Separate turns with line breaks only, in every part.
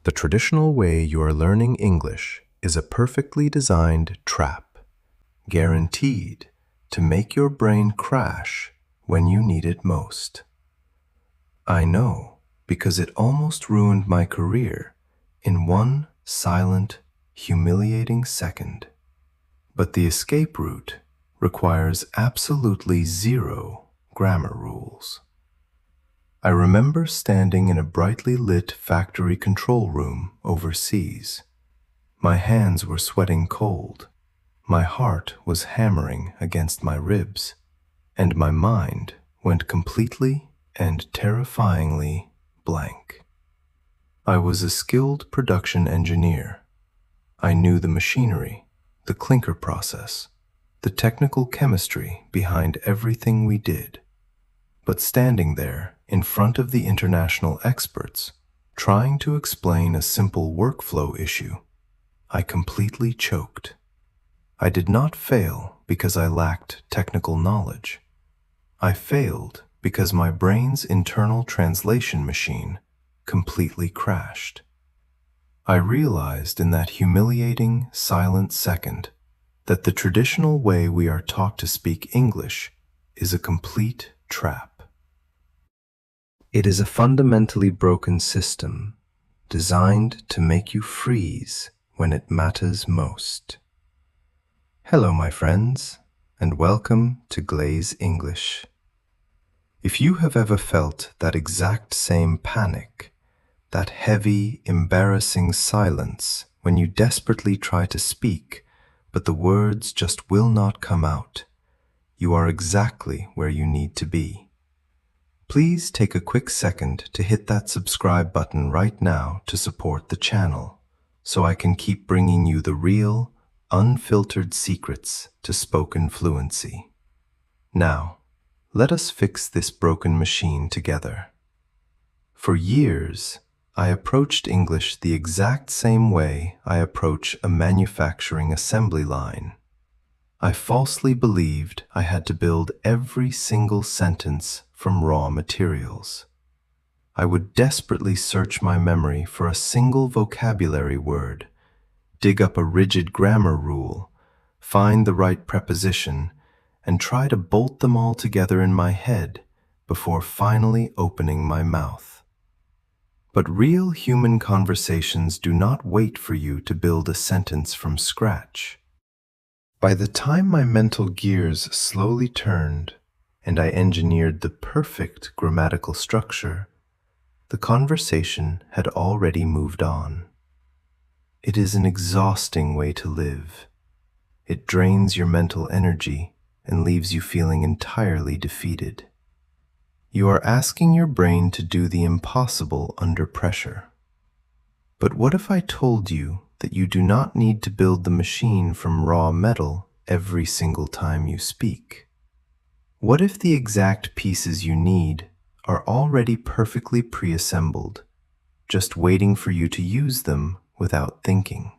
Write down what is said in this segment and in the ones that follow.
The traditional way you are learning English is a perfectly designed trap, guaranteed to make your brain crash when you need it most. I know because it almost ruined my career in one silent, humiliating second. But the escape route requires absolutely zero grammar rules. I remember standing in a brightly lit factory control room overseas. My hands were sweating cold, my heart was hammering against my ribs, and my mind went completely and terrifyingly blank. I was a skilled production engineer. I knew the machinery, the clinker process, the technical chemistry behind everything we did. But standing there in front of the international experts, trying to explain a simple workflow issue, I completely choked. I did not fail because I lacked technical knowledge. I failed because my brain's internal translation machine completely crashed. I realized in that humiliating, silent second that the traditional way we are taught to speak English is a complete trap. It is a fundamentally broken system designed to make you freeze when it matters most. Hello, my friends, and welcome to Glaze English. If you have ever felt that exact same panic, that heavy, embarrassing silence when you desperately try to speak, but the words just will not come out, you are exactly where you need to be. Please take a quick second to hit that subscribe button right now to support the channel, so I can keep bringing you the real, unfiltered secrets to spoken fluency. Now, let us fix this broken machine together. For years, I approached English the exact same way I approach a manufacturing assembly line. I falsely believed I had to build every single sentence from raw materials. I would desperately search my memory for a single vocabulary word, dig up a rigid grammar rule, find the right preposition, and try to bolt them all together in my head before finally opening my mouth. But real human conversations do not wait for you to build a sentence from scratch. By the time my mental gears slowly turned and I engineered the perfect grammatical structure, the conversation had already moved on. It is an exhausting way to live. It drains your mental energy and leaves you feeling entirely defeated. You are asking your brain to do the impossible under pressure. But what if I told you that you do not need to build the machine from raw metal every single time you speak? What if the exact pieces you need are already perfectly pre-assembled, just waiting for you to use them without thinking?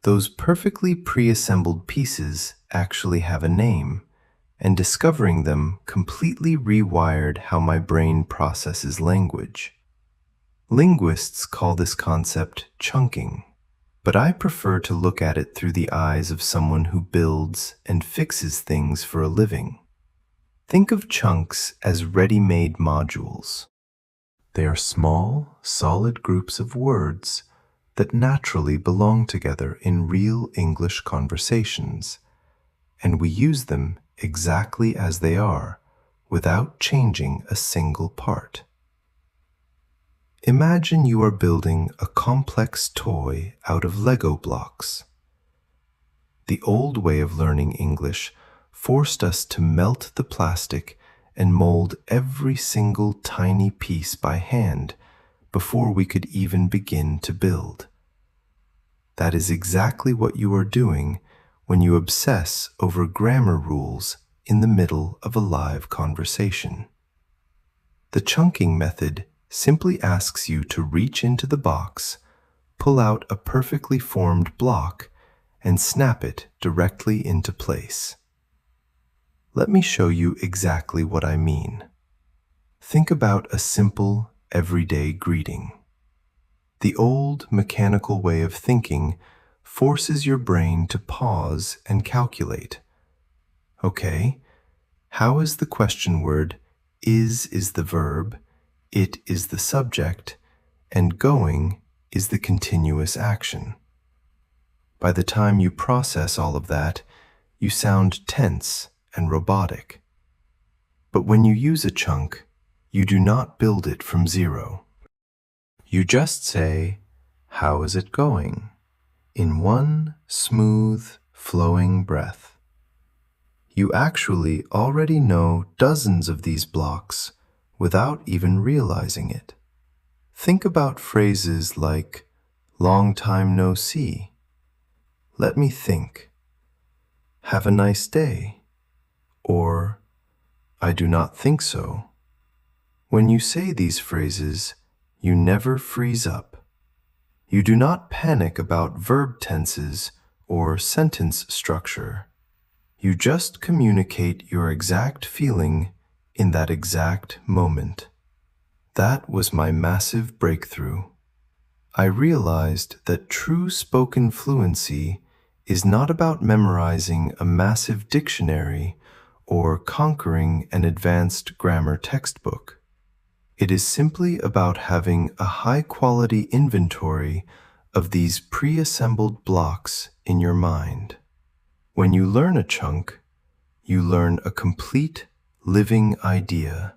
Those perfectly pre-assembled pieces actually have a name, and discovering them completely rewired how my brain processes language. Linguists call this concept chunking, but I prefer to look at it through the eyes of someone who builds and fixes things for a living. Think of chunks as ready-made modules. They are small, solid groups of words that naturally belong together in real English conversations, and we use them exactly as they are, without changing a single part. Imagine you are building a complex toy out of Lego blocks. The old way of learning English forced us to melt the plastic and mold every single tiny piece by hand before we could even begin to build. That is exactly what you are doing when you obsess over grammar rules in the middle of a live conversation. The chunking method simply asks you to reach into the box, pull out a perfectly formed block, and snap it directly into place. Let me show you exactly what I mean. Think about a simple, everyday greeting. The old mechanical way of thinking forces your brain to pause and calculate. Okay, how is the question word is the verb, it is the subject, and going is the continuous action? By the time you process all of that, you sound tense and robotic. But when you use a chunk, you do not build it from zero. You just say, "How is it going?" in one smooth, flowing breath. You actually already know dozens of these blocks without even realizing it. Think about phrases like, "Long time no see," "Let me think," "Have a nice day," or "I do not think so." When you say these phrases, you never freeze up. You do not panic about verb tenses or sentence structure. You just communicate your exact feeling in that exact moment. That was my massive breakthrough. I realized that true spoken fluency is not about memorizing a massive dictionary or conquering an advanced grammar textbook. It is simply about having a high-quality inventory of these pre-assembled blocks in your mind. When you learn a chunk, you learn a complete, living idea,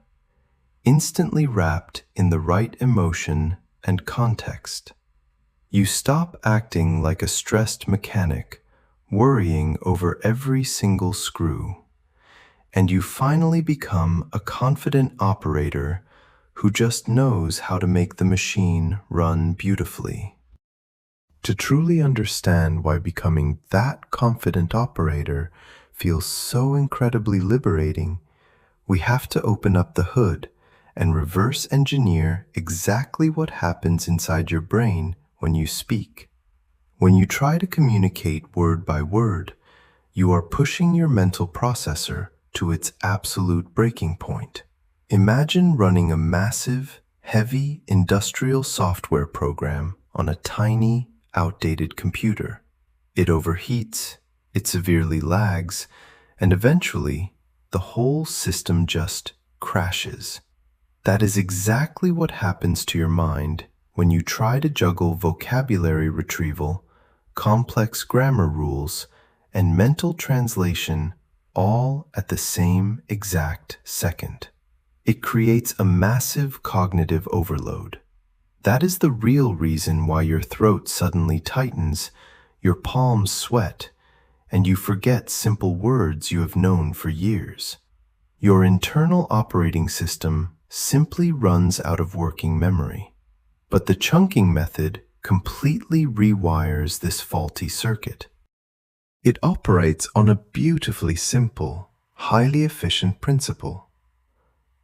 instantly wrapped in the right emotion and context. You stop acting like a stressed mechanic, worrying over every single screw, and you finally become a confident operator who just knows how to make the machine run beautifully. To truly understand why becoming that confident operator feels so incredibly liberating, we have to open up the hood and reverse engineer exactly what happens inside your brain when you speak. When you try to communicate word by word, you are pushing your mental processor to its absolute breaking point. Imagine running a massive, heavy industrial software program on a tiny, outdated computer. It overheats, it severely lags, and eventually, the whole system just crashes. That is exactly what happens to your mind when you try to juggle vocabulary retrieval, complex grammar rules, and mental translation all at the same exact second. It creates a massive cognitive overload. That is the real reason why your throat suddenly tightens, your palms sweat, and you forget simple words you have known for years. Your internal operating system simply runs out of working memory. But the chunking method completely rewires this faulty circuit. It operates on a beautifully simple, highly efficient principle.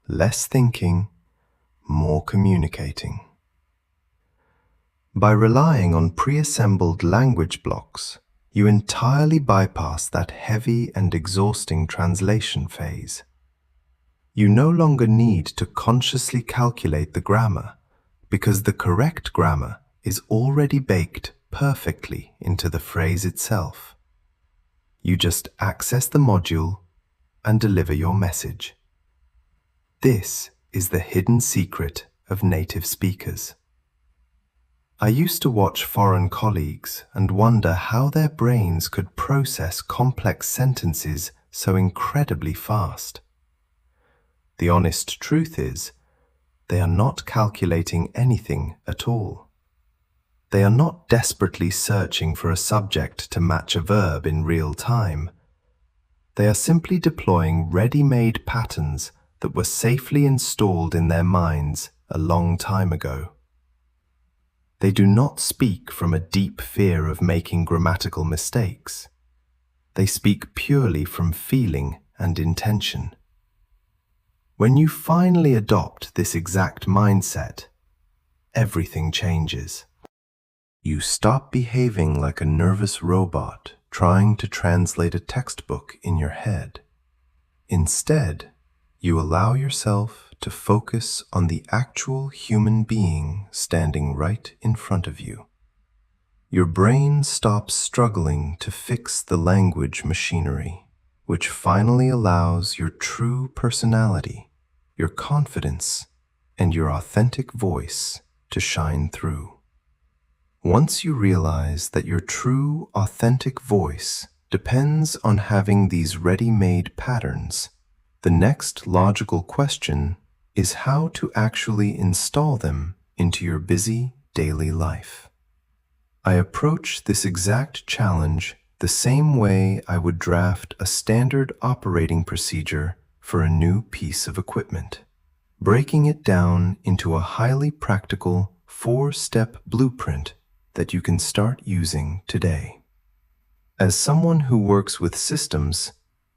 Less thinking, more communicating. By relying on pre-assembled language blocks, you entirely bypass that heavy and exhausting translation phase. You no longer need to consciously calculate the grammar, because the correct grammar is already baked perfectly into the phrase itself. You just access the module and deliver your message. This is the hidden secret of native speakers. I used to watch foreign colleagues and wonder how their brains could process complex sentences so incredibly fast. The honest truth is, they are not calculating anything at all. They are not desperately searching for a subject to match a verb in real time. They are simply deploying ready-made patterns that were safely installed in their minds a long time ago. They do not speak from a deep fear of making grammatical mistakes. They speak purely from feeling and intention. When you finally adopt this exact mindset, everything changes. You stop behaving like a nervous robot trying to translate a textbook in your head. Instead, you allow yourself to focus on the actual human being standing right in front of you. Your brain stops struggling to fix the language machinery, which finally allows your true personality, your confidence, and your authentic voice to shine through. Once you realize that your true, authentic voice depends on having these ready-made patterns, the next logical question is how to actually install them into your busy daily life. I approach this exact challenge the same way I would draft a standard operating procedure for a new piece of equipment, breaking it down into a highly practical 4-step blueprint that you can start using today. As someone who works with systems,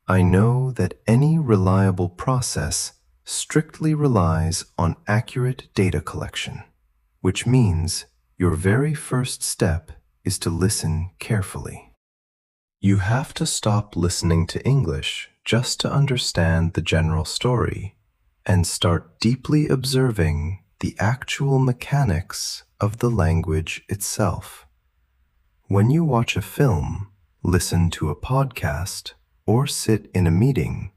I know that any reliable process strictly relies on accurate data collection, which means your very first step is to listen carefully. You have to stop listening to English just to understand the general story and start deeply observing the actual mechanics of the language itself. When you watch a film, listen to a podcast, or sit in a meeting,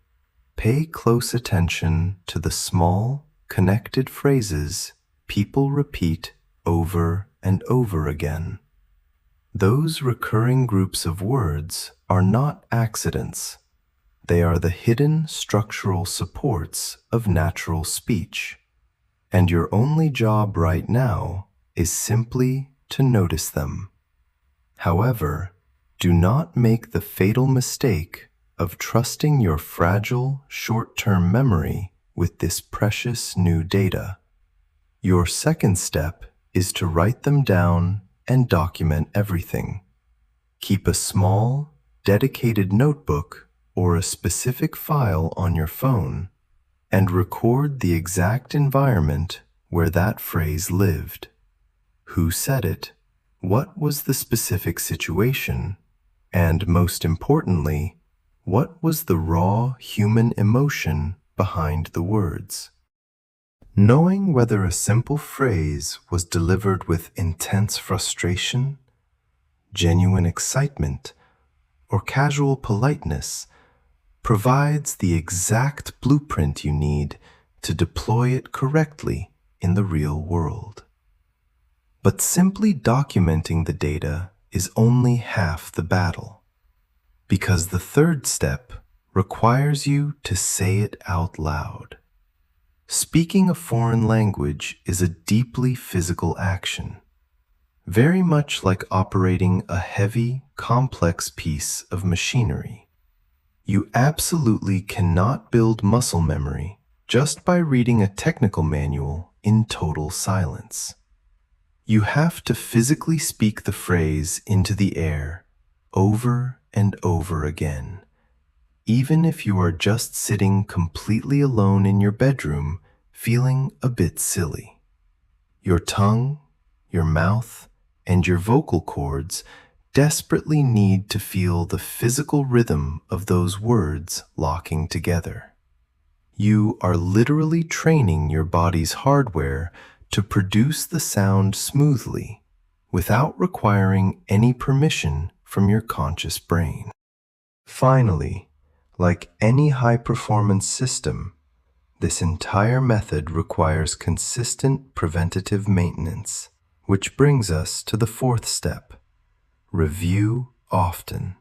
pay close attention to the small, connected phrases people repeat over and over again. Those recurring groups of words are not accidents. They are the hidden structural supports of natural speech. And your only job right now is simply to notice them. However, do not make the fatal mistake of trusting your fragile, short-term memory with this precious new data. Your second step is to write them down and document everything. Keep a small, dedicated notebook or a specific file on your phone and record the exact environment where that phrase lived. Who said it? What was the specific situation? And most importantly, what was the raw human emotion behind the words? Knowing whether a simple phrase was delivered with intense frustration, genuine excitement, or casual politeness provides the exact blueprint you need to deploy it correctly in the real world. But simply documenting the data is only half the battle, because the third step requires you to say it out loud. Speaking a foreign language is a deeply physical action, very much like operating a heavy, complex piece of machinery. You absolutely cannot build muscle memory just by reading a technical manual in total silence. You have to physically speak the phrase into the air over and over again, even if you are just sitting completely alone in your bedroom feeling a bit silly. Your tongue, your mouth, and your vocal cords desperately need to feel the physical rhythm of those words locking together. You are literally training your body's hardware to produce the sound smoothly, without requiring any permission from your conscious brain. Finally, like any high-performance system, this entire method requires consistent preventative maintenance, which brings us to the fourth step: review often.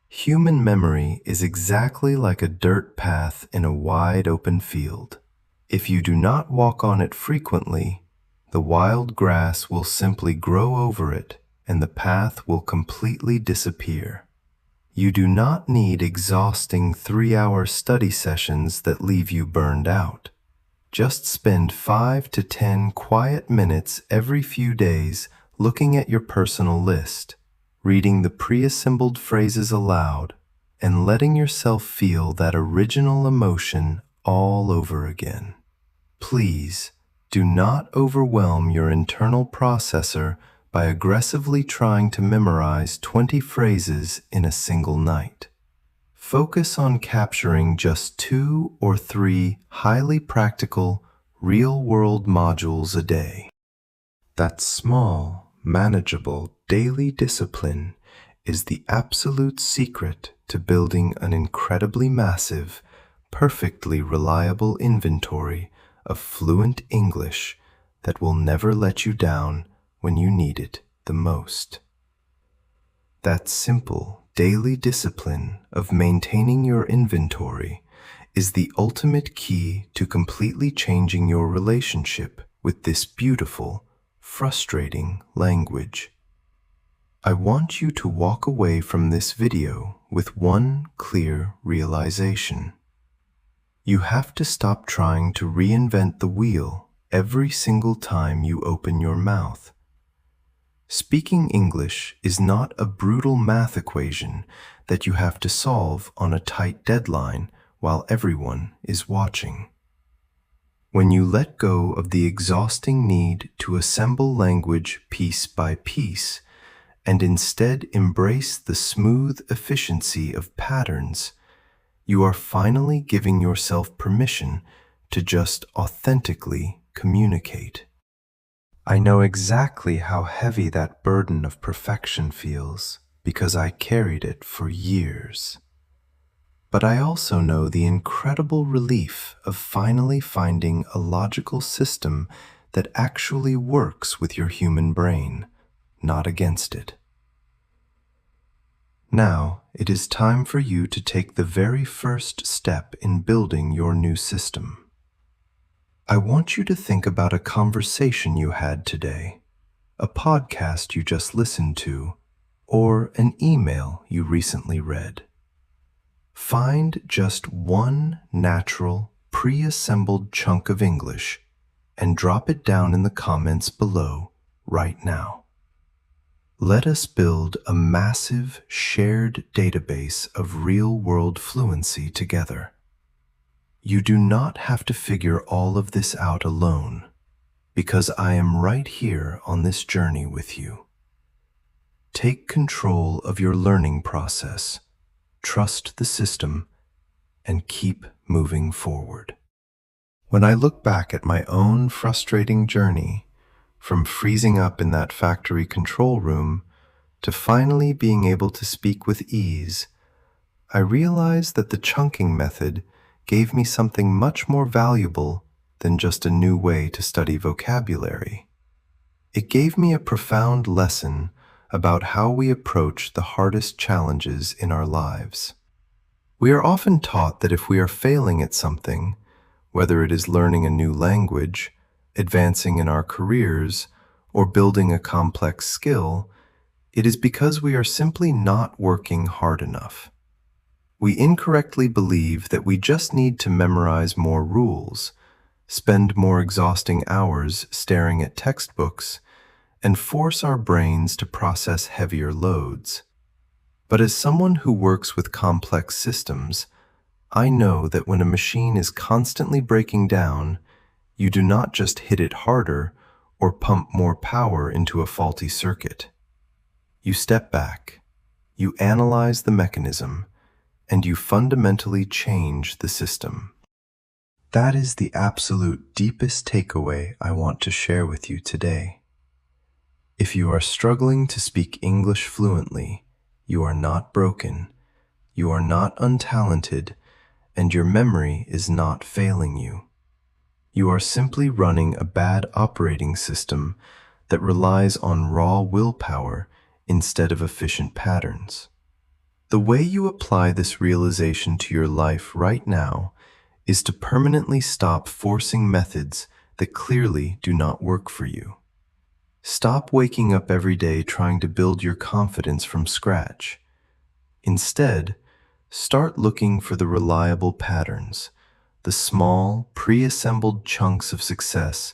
Human memory is exactly like a dirt path in a wide open field. If you do not walk on it frequently, the wild grass will simply grow over it and the path will completely disappear. You do not need exhausting 3-hour study sessions that leave you burned out. Just spend 5 to 10 quiet minutes every few days looking at your personal list, reading the pre-assembled phrases aloud, and letting yourself feel that original emotion all over again. Please do not overwhelm your internal processor by aggressively trying to memorize 20 phrases in a single night. Focus on capturing just 2 or 3 highly practical, real-world modules a day. That small, manageable daily discipline is the absolute secret to building an incredibly massive, perfectly reliable inventory of fluent English that will never let you down when you need it the most. That simple, daily discipline of maintaining your inventory is the ultimate key to completely changing your relationship with this beautiful, frustrating language. I want you to walk away from this video with one clear realization. You have to stop trying to reinvent the wheel every single time you open your mouth. Speaking English is not a brutal math equation that you have to solve on a tight deadline while everyone is watching. When you let go of the exhausting need to assemble language piece by piece and instead embrace the smooth efficiency of patterns, you are finally giving yourself permission to just authentically communicate. I know exactly how heavy that burden of perfection feels because I carried it for years. But I also know the incredible relief of finally finding a logical system that actually works with your human brain, not against it. Now, it is time for you to take the very first step in building your new system. I want you to think about a conversation you had today, a podcast you just listened to, or an email you recently read. Find just one natural, pre-assembled chunk of English and drop it down in the comments below right now. Let us build a massive, shared database of real-world fluency together. You do not have to figure all of this out alone, because I am right here on this journey with you. Take control of your learning process, trust the system, and keep moving forward. When I look back at my own frustrating journey, from freezing up in that factory control room to finally being able to speak with ease, I realize that the chunking method gave me something much more valuable than just a new way to study vocabulary. It gave me a profound lesson about how we approach the hardest challenges in our lives. We are often taught that if we are failing at something, whether it is learning a new language, advancing in our careers, or building a complex skill, it is because we are simply not working hard enough. We incorrectly believe that we just need to memorize more rules, spend more exhausting hours staring at textbooks, and force our brains to process heavier loads. But as someone who works with complex systems, I know that when a machine is constantly breaking down, you do not just hit it harder or pump more power into a faulty circuit. You step back, you analyze the mechanism, and you fundamentally change the system. That is the absolute deepest takeaway I want to share with you today. If you are struggling to speak English fluently, you are not broken, you are not untalented, and your memory is not failing you. You are simply running a bad operating system that relies on raw willpower instead of efficient patterns. The way you apply this realization to your life right now is to permanently stop forcing methods that clearly do not work for you. Stop waking up every day trying to build your confidence from scratch. Instead, start looking for the reliable patterns, the small, pre-assembled chunks of success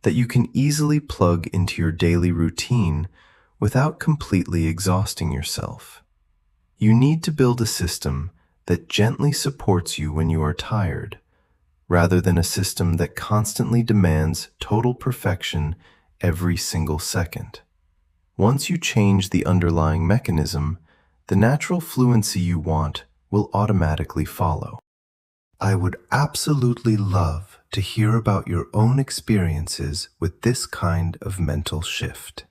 that you can easily plug into your daily routine without completely exhausting yourself. You need to build a system that gently supports you when you are tired, rather than a system that constantly demands total perfection every single second. Once you change the underlying mechanism, the natural fluency you want will automatically follow. I would absolutely love to hear about your own experiences with this kind of mental shift.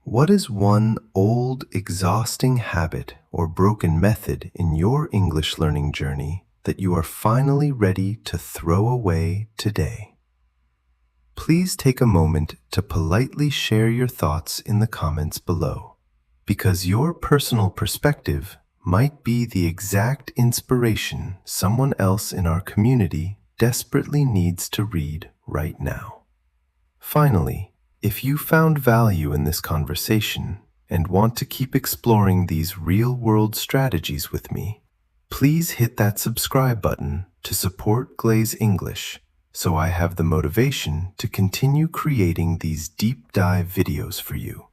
What is one old, exhausting habit or broken method in your English learning journey that you are finally ready to throw away today? Please take a moment to politely share your thoughts in the comments below, because your personal perspective might be the exact inspiration someone else in our community desperately needs to read right now. Finally, if you found value in this conversation and want to keep exploring these real-world strategies with me, please hit that subscribe button to support Glaze English so I have the motivation to continue creating these deep dive videos for you.